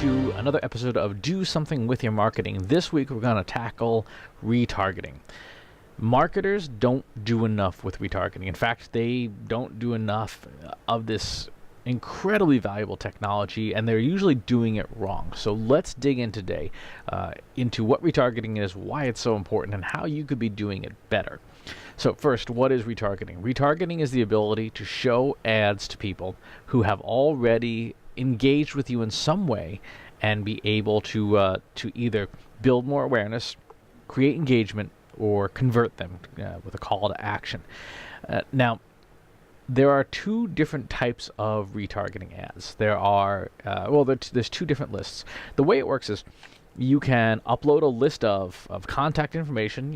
to another episode of Do Something With Your Marketing. This week we're going to tackle retargeting. Marketers don't do enough with retargeting. In fact, they don't do enough of this incredibly valuable technology, and they're usually doing it wrong. So let's dig in today into what retargeting is, why it's so important, and how you could be doing it better. So first, what is retargeting? Retargeting is the ability to show ads to people who have already engaged with you in some way and be able to either build more awareness, create engagement, or convert them with a call to action. Now, there are two different types of retargeting ads. There's two different lists. The way it works is you can upload a list of contact information,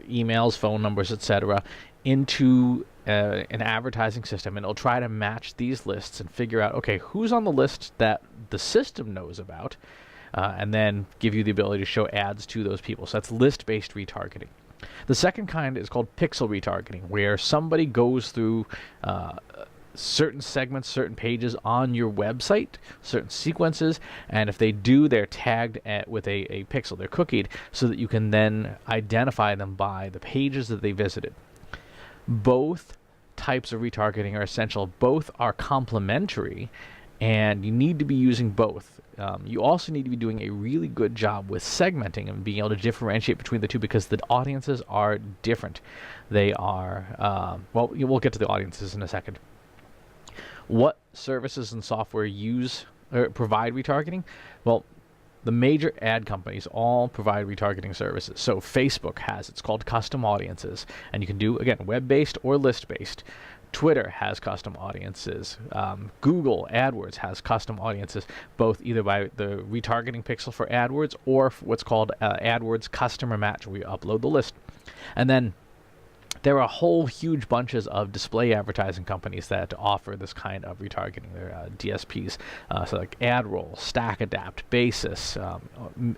emails, phone numbers, etc., into an advertising system, and it'll try to match these lists and figure out, okay, who's on the list that the system knows about, and then give you the ability to show ads to those people. So that's list-based retargeting. The second kind is called pixel retargeting, where somebody goes through certain segments, certain pages on your website, certain sequences, and if they do, they're tagged with a pixel. They're cookied so that you can then identify them by the pages that they visited. Both types of retargeting are essential. Both are complementary, and you need to be using both. You also need to be doing a really good job with segmenting and being able to differentiate between the two, because the audiences are different. They are, we'll get to the audiences in a second. What services and software provide retargeting? Well, the major ad companies all provide retargeting services. So Facebook has, it's called custom audiences, and you can do, again, web-based or list-based. Twitter has custom audiences. Google AdWords has custom audiences, both either by the retargeting pixel for AdWords or for what's called AdWords Customer Match, where you upload the list. And then there are whole huge bunches of display advertising companies that offer this kind of retargeting. They're DSPs, so like AdRoll, StackAdapt, Basis,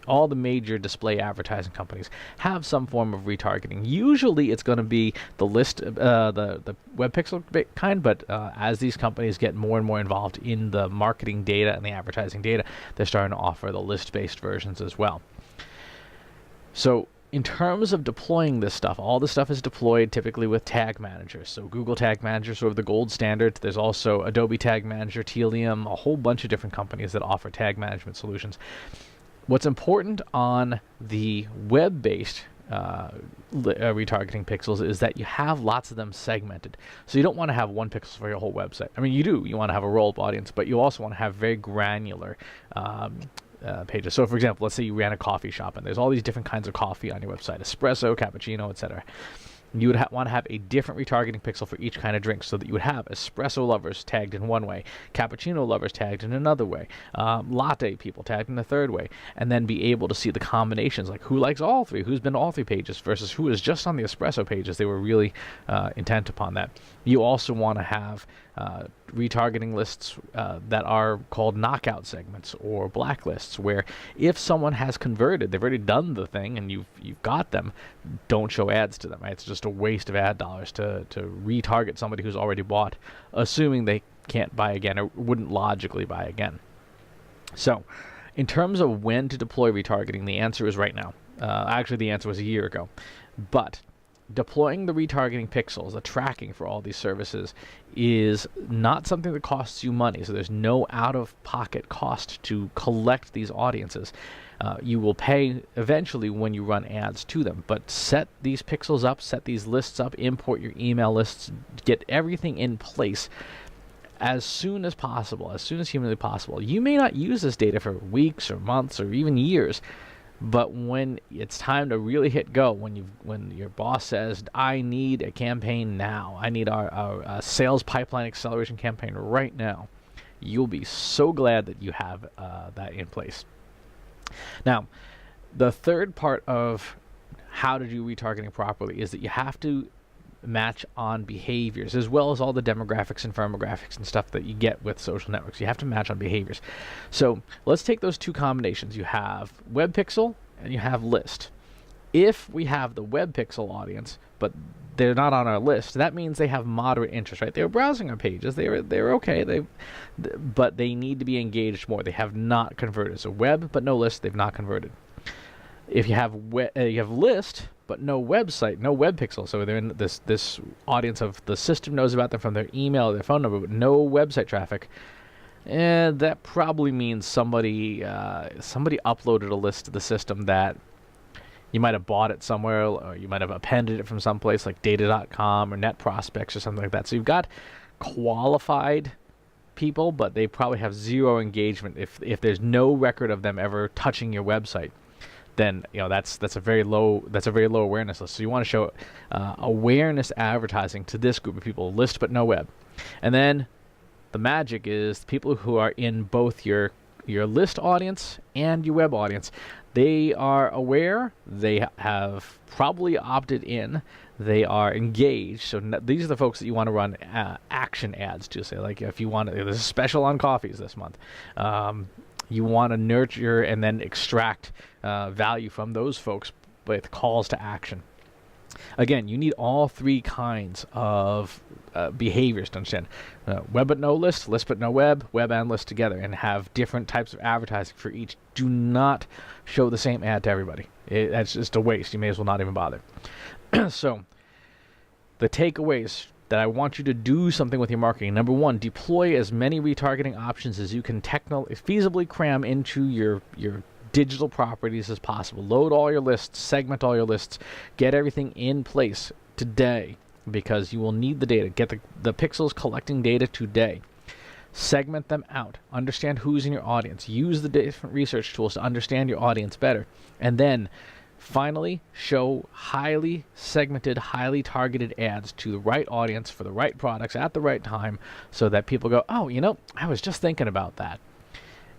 all the major display advertising companies have some form of retargeting. Usually it's going to be the list, the web pixel kind, but as these companies get more and more involved in the marketing data and the advertising data, they're starting to offer the list-based versions as well. So in terms of deploying this stuff, all this stuff is deployed typically with tag managers. So Google Tag Manager is sort of the gold standard. There's also Adobe Tag Manager, Telium, a whole bunch of different companies that offer tag management solutions. What's important on the web-based retargeting pixels is that you have lots of them segmented. So you don't want to have one pixel for your whole website. I mean, you do. You want to have a roll-up audience, but you also want to have very granular pages. So, for example, let's say you ran a coffee shop and there's all these different kinds of coffee on your website: espresso, cappuccino, etc. You would want to have a different retargeting pixel for each kind of drink, so that you would have espresso lovers tagged in one way, cappuccino lovers tagged in another way, latte people tagged in a third way, and then be able to see the combinations, like who likes all three, who's been to all three pages versus who is just on the espresso pages. They were really intent upon that. You also want to have retargeting lists that are called knockout segments or blacklists, where if someone has converted, they've already done the thing and you've got them, don't show ads to them. Right? It's just a waste of ad dollars to retarget somebody who's already bought, assuming they can't buy again or wouldn't logically buy again. So in terms of when to deploy retargeting, the answer is right now. Actually, the answer was a year ago. But deploying the retargeting pixels, the tracking for all these services, is not something that costs you money. So there's no out-of-pocket cost to collect these audiences. You will pay eventually when you run ads to them. But set these pixels up, set these lists up, import your email lists, get everything in place as soon as possible, as soon as humanly possible. You may not use this data for weeks or months or even years, but when it's time to really hit go, when your boss says, I need a campaign now, I need our sales pipeline acceleration campaign right now, you'll be so glad that you have that in place. Now, the third part of how to do retargeting properly is that you have to match on behaviors, as well as all the demographics and firmographics and stuff that you get with social networks. You have to match on behaviors. So let's take those two combinations. You have web pixel and you have list. If we have the web pixel audience, but they're not on our list, that means they have moderate interest, right? They were browsing our pages. They're okay. But they need to be engaged more. They have not converted. So web, but no list. They've not converted. If you have you have list, but no website, no web pixel. So they're in this audience of the system knows about them from their email, their phone number, but no website traffic. And that probably means somebody uploaded a list to the system that you might have bought it somewhere, or you might have appended it from someplace like data.com or net prospects or something like that. So you've got qualified people, but they probably have zero engagement. If there's no record of them ever touching your website, then that's a very low awareness list. So you want to show awareness advertising to this group of people, list but no web. And then the magic is people who are in both your list audience and your web audience. They are aware. They have probably opted in. They are engaged. So these are the folks that you want to run action ads to. Say, like, if you want, there's a special on coffees this month. You want to nurture and then extract value from those folks with calls to action. Again, you need all three kinds of behaviors to understand. Web but no list, list but no web, web and list together, and have different types of advertising for each. Do not show the same ad to everybody. That's just a waste. You may as well not even bother. So, the takeaways that I want you to do something with your marketing. Number one, deploy as many retargeting options as you can feasibly cram into your digital properties as possible. Load all your lists, segment all your lists, get everything in place today, because you will need the data. Get the pixels collecting data today. Segment them out. Understand who's in your audience. Use the different research tools to understand your audience better. And then finally, show highly segmented, highly targeted ads to the right audience for the right products at the right time, so that people go, oh, I was just thinking about that.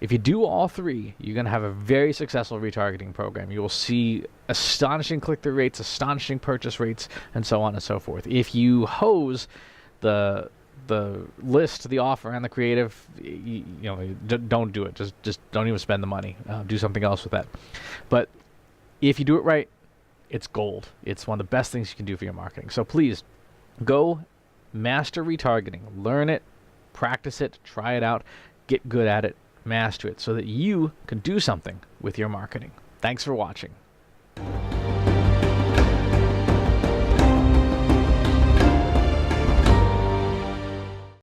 If you do all three, you're going to have a very successful retargeting program. You will see astonishing click-through rates, astonishing purchase rates, and so on and so forth. If you hose the list, the offer, and the creative, don't do it. Just don't even spend the money. Do something else with that. But if you do it right, it's gold. It's one of the best things you can do for your marketing. So please go master retargeting. Learn it, practice it, try it out, get good at it, master it, so that you can do something with your marketing. Thanks for watching.